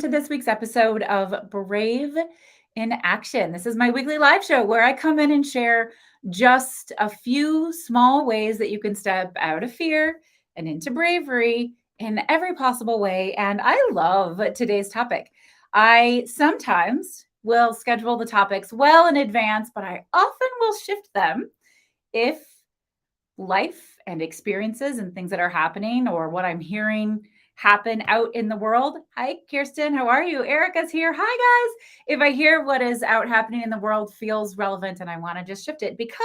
to this week's episode of Brave in Action. This is my weekly live show where I come in and share just a few small ways that you can step out of fear and into bravery in every possible way. And I love today's topic. I sometimes will schedule the topics well in advance, but I often will shift them if life and experiences and things that are happening or what I'm hearing happen out in the world. Hi, Kirsten. How are you? Erica's here. Hi, guys. If I hear what is out happening in the world feels relevant and I want to just shift it because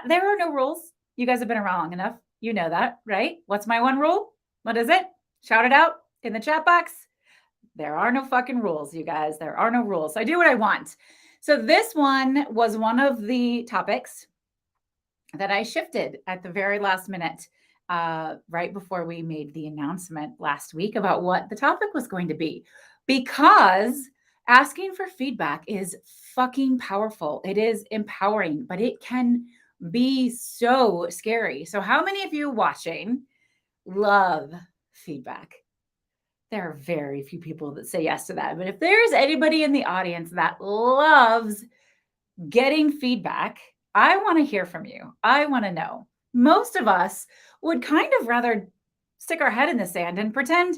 there are no rules. You guys have been around long enough. You know that, right? What's my one rule? What is it? Shout it out in the chat box. There are no fucking rules, you guys. There are no rules. So I do what I want. So this one was one of the topics that I shifted at the very last minute, right before we made the announcement last week about what the topic was going to be, because asking for feedback is fucking powerful. It is empowering, but it can be so scary. So how many of you watching love feedback? There are very few people that say yes to that. But if there's anybody in the audience that loves getting feedback, I want to hear from you. I want to know. Most of us would kind of rather stick our head in the sand and pretend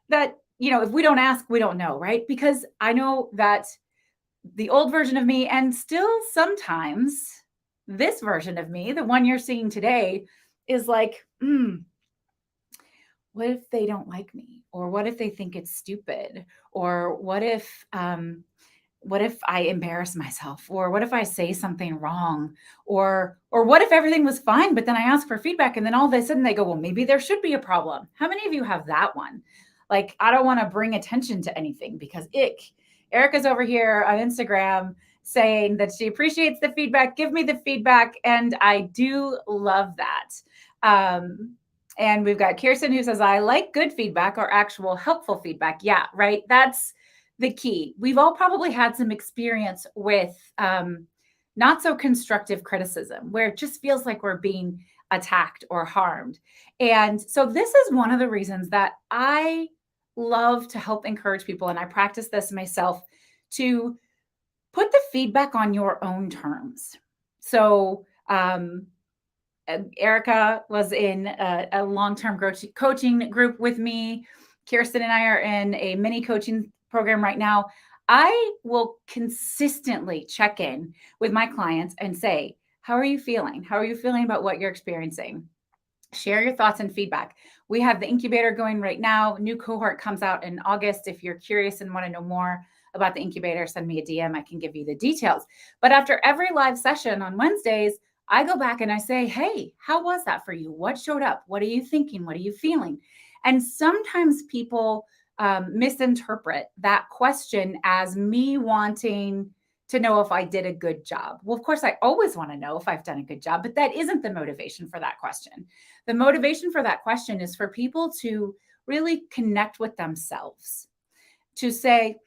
that, if we don't ask, we don't know, right? Because I know that the old version of me, and still sometimes this version of me, the one you're seeing today, is like, what if they don't like me? Or what if they think it's stupid? Or what if I embarrass myself? Or what if I say something wrong? Or what if everything was fine, but then I ask for feedback and then all of a sudden they go, well, maybe there should be a problem. How many of you have that one? Like, I don't want to bring attention to anything because ick. Erica's over here on Instagram saying that she appreciates the feedback. Give me the feedback. And I do love that. And we've got Kirsten who says, I like good feedback or actual helpful feedback. Yeah, right. That's the key. We've all probably had some experience with not so constructive criticism where it just feels like we're being attacked or harmed. And so this is one of the reasons that I love to help encourage people, and I practice this myself, to put the feedback on your own terms. So Erica was in a long-term coaching group with me. Kirsten and I are in a mini coaching program right now. I will consistently check in with my clients and say, how are you feeling? How are you feeling about what you're experiencing? Share your thoughts and feedback. We have the incubator going right now. New cohort comes out in August. If you're curious and want to know more about the incubator, send me a DM. I can give you the details. But after every live session on Wednesdays, I go back and I say, hey, how was that for you? What showed up? What are you thinking? What are you feeling? And sometimes people misinterpret that question as me wanting to know if I did a good job. Well, of course, I always want to know if I've done a good job, but that isn't the motivation for that question. The motivation for that question is for people to really connect with themselves, to say,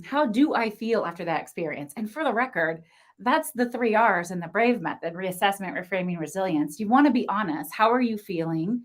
how do I feel after that experience? And for the record, that's the 3 R's in the BRAVE method: reassessment, reframing, resilience. You want to be honest. How are you feeling?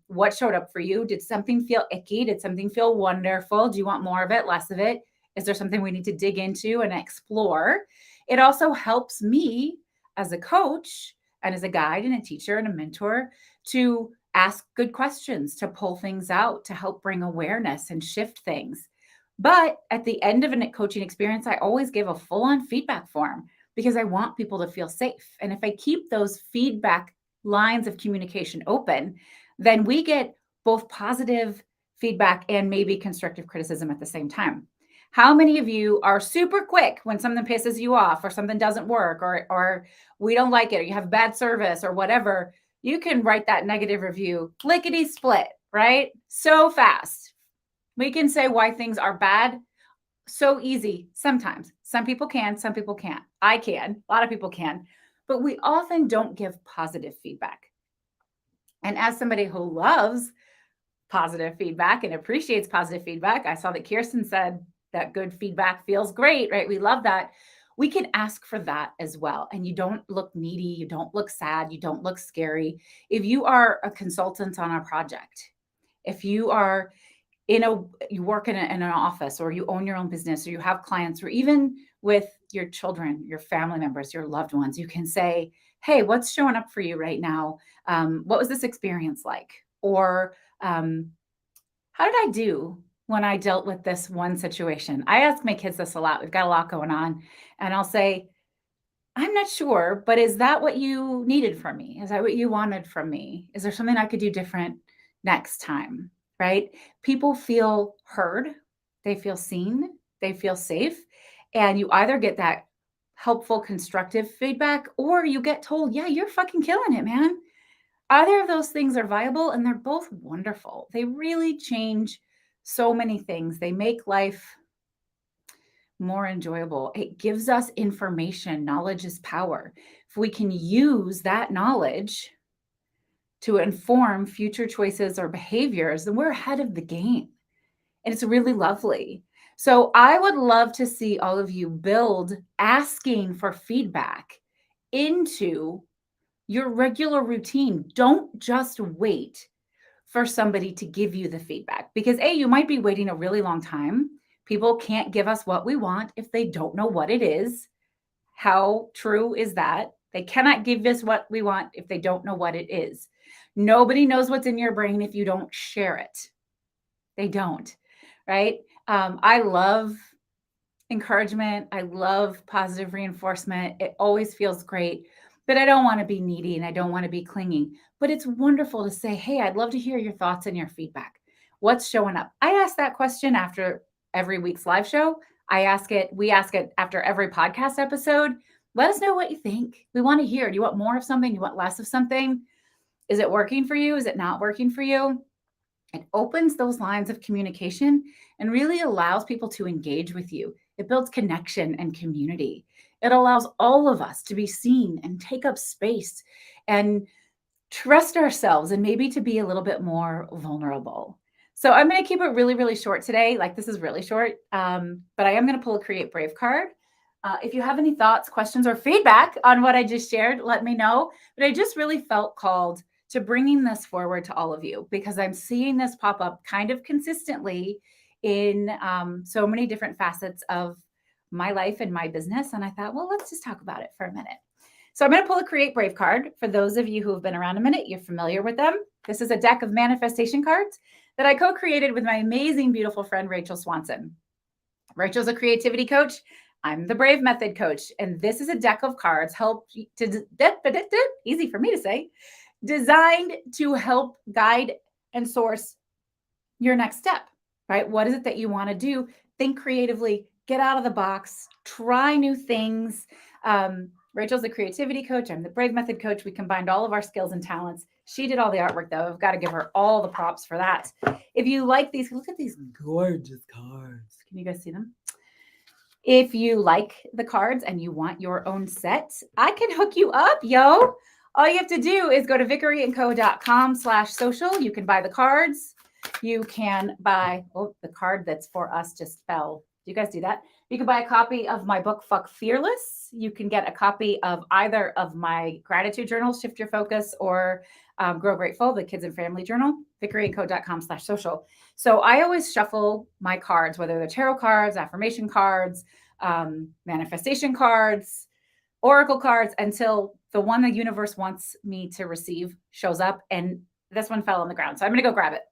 What showed up for you? Did something feel icky? Did something feel wonderful? Do you want more of it, less of it? Is there something we need to dig into and explore? It also helps me as a coach and as a guide and a teacher and a mentor to ask good questions, to pull things out, to help bring awareness and shift things. But at the end of a coaching experience, I always give a full-on feedback form because I want people to feel safe. And if I keep those feedback lines of communication open, then we get both positive feedback and maybe constructive criticism at the same time. How many of you are super quick when something pisses you off or something doesn't work or we don't like it or you have bad service or whatever? You can write that negative review lickety split, right? So fast. We can say why things are bad so easy sometimes. Some people can, some people can't. I can, a lot of people can, but we often don't give positive feedback. And as somebody who loves positive feedback and appreciates positive feedback, I saw that Kirsten said that good feedback feels great, right? We love that. We can ask for that as well. And you don't look needy, you don't look sad, you don't look scary. If you are a consultant on a project, if you are you work in an office, or you own your own business, or you have clients, or even with your children, your family members, your loved ones, you can say, hey, what's showing up for you right now? What was this experience like? Or how did I do when I dealt with this one situation? I ask my kids this a lot. We've got a lot going on. And I'll say, I'm not sure, but is that what you needed from me? Is that what you wanted from me? Is there something I could do different next time? Right? People feel heard, they feel seen, they feel safe. And you either get that helpful, constructive feedback, or you get told, yeah, you're fucking killing it, man. Either of those things are viable, and they're both wonderful. They really change so many things. They make life more enjoyable. It gives us information. Knowledge is power. If we can use that knowledge to inform future choices or behaviors, then we're ahead of the game. And it's really lovely. So I would love to see all of you build asking for feedback into your regular routine. Don't just wait for somebody to give you the feedback, because you might be waiting a really long time. People can't give us what we want if they don't know what it is. How true is that? They cannot give us what we want if they don't know what it is. Nobody knows what's in your brain if you don't share it. They don't, right? I love encouragement. I love positive reinforcement. It always feels great, but I don't want to be needy and I don't want to be clinging. But it's wonderful to say, hey, I'd love to hear your thoughts and your feedback. What's showing up? I ask that question after every week's live show. We ask it after every podcast episode. Let us know what you think. We want to hear. Do you want more of something? Do you want less of something? Is it working for you? Is it not working for you? It opens those lines of communication and really allows people to engage with you. It builds connection and community. It allows all of us to be seen and take up space and trust ourselves, and maybe to be a little bit more vulnerable. So I'm going to keep it really, really short today. Like, this is really short, but I am going to pull a Create Brave card. If you have any thoughts, questions, or feedback on what I just shared, let me know. But I just really felt called to bringing this forward to all of you, because I'm seeing this pop up kind of consistently in so many different facets of my life and my business. And I thought, well, let's just talk about it for a minute. So I'm going to pull a Create Brave card. For those of you who have been around a minute, you're familiar with them. This is a deck of manifestation cards that I co-created with my amazing, beautiful friend, Rachel Swanson. Rachel's a creativity coach. I'm the Brave Method coach. And this is a deck of cards easy for me to say, designed to help guide and source your next step, right? What is it that you want to do? Think creatively, get out of the box, try new things. Rachel's a creativity coach. I'm the Brave Method coach. We combined all of our skills and talents. She did all the artwork, though. I've got to give her all the props for that. If you like these, look at these gorgeous cards. Can you guys see them? If you like the cards and you want your own set, I can hook you up, yo. All you have to do is go to vickeryandco.com/social. You can buy the cards. You can buy, the card that's for us just fell. Do you guys do that? You can buy a copy of my book, Fuck Fearless. You can get a copy of either of my gratitude journals, Shift Your Focus, or Grow Grateful, the Kids and Family Journal, vickeryandco.com/social. So I always shuffle my cards, whether they're tarot cards, affirmation cards, manifestation cards, oracle cards, until the one the universe wants me to receive shows up. And this one fell on the ground. So I'm going to go grab it.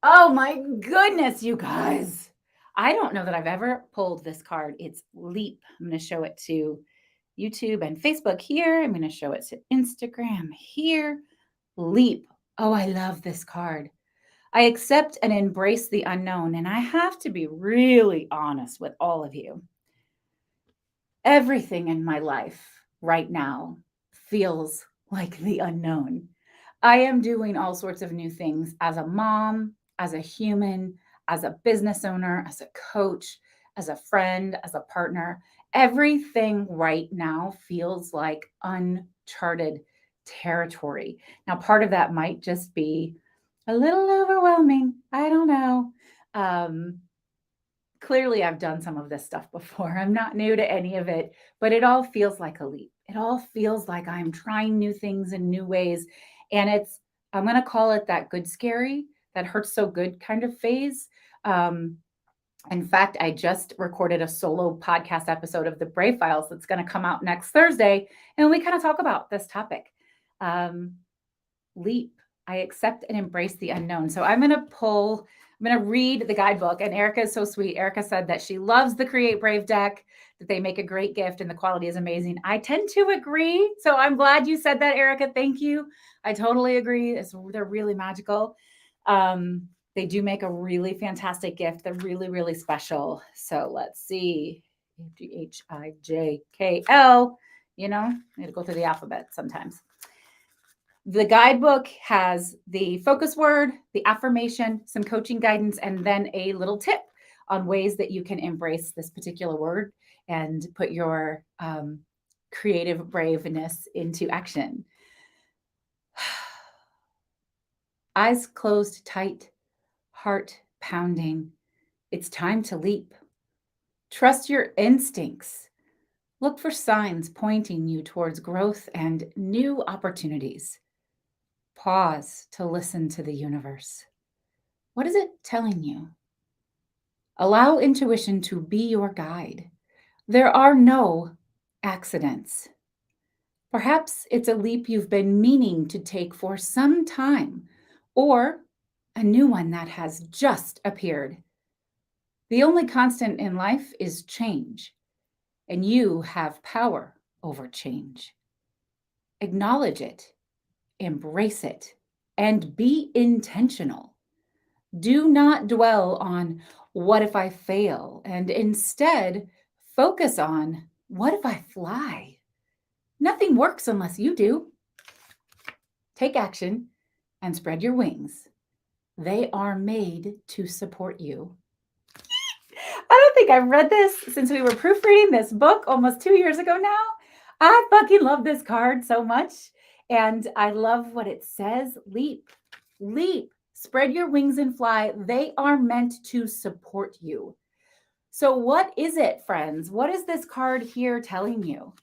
Oh my goodness, you guys. I don't know that I've ever pulled this card. It's Leap. I'm going to show it to YouTube and Facebook here. I'm going to show it to Instagram here. Leap. Oh, I love this card. I accept and embrace the unknown. And I have to be really honest with all of you. Everything in my life right now feels like the unknown. I am doing all sorts of new things as a mom, as a human, as a business owner, as a coach, as a friend, as a partner. Everything right now feels like uncharted territory. Now, part of that might just be a little overwhelming. I don't know. Clearly, I've done some of this stuff before. I'm not new to any of it, but it all feels like a leap. It all feels like I'm trying new things in new ways. And I'm going to call it that good scary, that hurts so good kind of phase. Um, in fact, I just recorded a solo podcast episode of the Brave Files that's going to come out next Thursday. And we kind of talk about this topic. Um, Leap. I accept and embrace the unknown. So I'm going to read the guidebook. And Erica is so sweet. Erica said that she loves the Create Brave deck, that they make a great gift and the quality is amazing. I tend to agree. So I'm glad you said that, Erica. Thank you. I totally agree. They're really magical. They do make a really fantastic gift. They're really, really special. So let's see. Hijkl. I need to go through the alphabet sometimes. The guidebook has the focus word, the affirmation, some coaching guidance, and then a little tip on ways that you can embrace this particular word and put your creative braveness into action. Eyes closed tight, heart pounding. It's time to leap. Trust your instincts. Look for signs pointing you towards growth and new opportunities. Pause to listen to the universe. What is it telling you? Allow intuition to be your guide. There are no accidents. Perhaps it's a leap you've been meaning to take for some time, or a new one that has just appeared. The only constant in life is change, and you have power over change. Acknowledge it, embrace it, and be intentional. Do not dwell on what if I fail, and instead focus on what if I fly? Nothing works unless you do. Take action and spread your wings. They are made to support you. I don't think I've read this since we were proofreading this book almost 2 years ago now. I fucking love this card so much. And I love what it says. Leap, leap, spread your wings and fly. They are meant to support you. So what is it, friends? What is this card here telling you?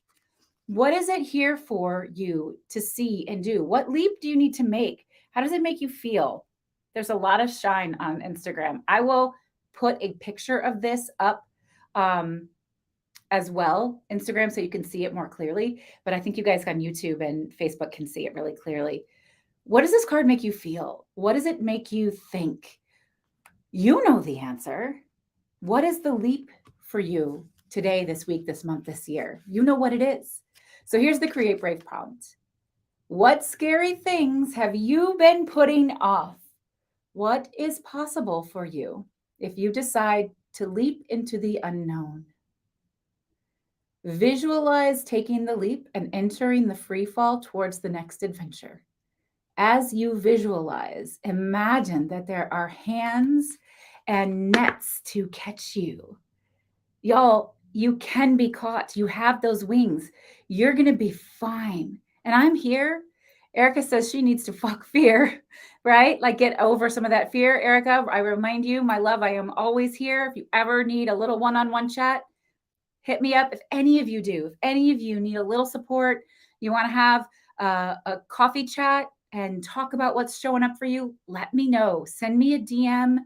What is it here for you to see and do? What leap do you need to make? How does it make you feel? There's a lot of shine on Instagram. I will put a picture of this up as well, Instagram, so you can see it more clearly. But I think you guys on YouTube and Facebook can see it really clearly. What does this card make you feel? What does it make you think? You know the answer. What is the leap for you today, this week, this month, this year? You know what it is. So here's the Create Brave prompt. What scary things have you been putting off? What is possible for you if you decide to leap into the unknown? Visualize taking the leap and entering the free fall towards the next adventure. As you visualize, imagine that there are hands and nets to catch you. Y'all, you can be caught. You have those wings. You're going to be fine. And I'm here. Erica says she needs to fuck fear, right? Like get over some of that fear. Erica, I remind you, my love, I am always here. If you ever need a little one-on-one chat, hit me up. If any of you do, if any of you need a little support, you want to have a coffee chat and talk about what's showing up for you, let me know. Send me a DM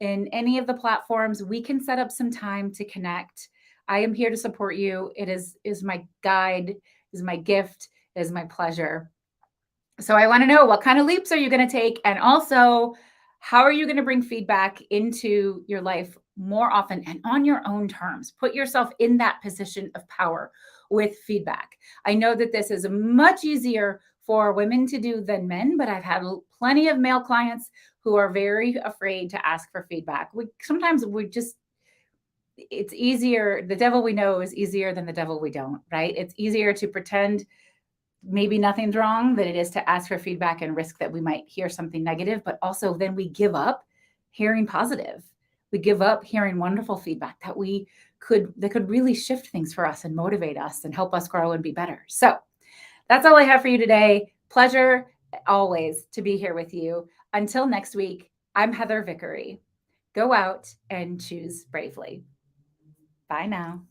in any of the platforms. We can set up some time to connect. I am here to support you. It is my guide, is my gift, is my pleasure. So I want to know, what kind of leaps are you going to take? And also, how are you going to bring feedback into your life more often and on your own terms? Put yourself in that position of power with feedback. I know that this is much easier for women to do than men, but I've had plenty of male clients who are very afraid to ask for feedback. It's easier. The devil we know is easier than the devil we don't, right? It's easier to pretend maybe nothing's wrong than it is to ask for feedback and risk that we might hear something negative, but also then we give up hearing positive. We give up hearing wonderful feedback that could really shift things for us and motivate us and help us grow and be better. So that's all I have for you today. Pleasure always to be here with you. Until next week, I'm Heather Vickery. Go out and choose bravely. Bye now.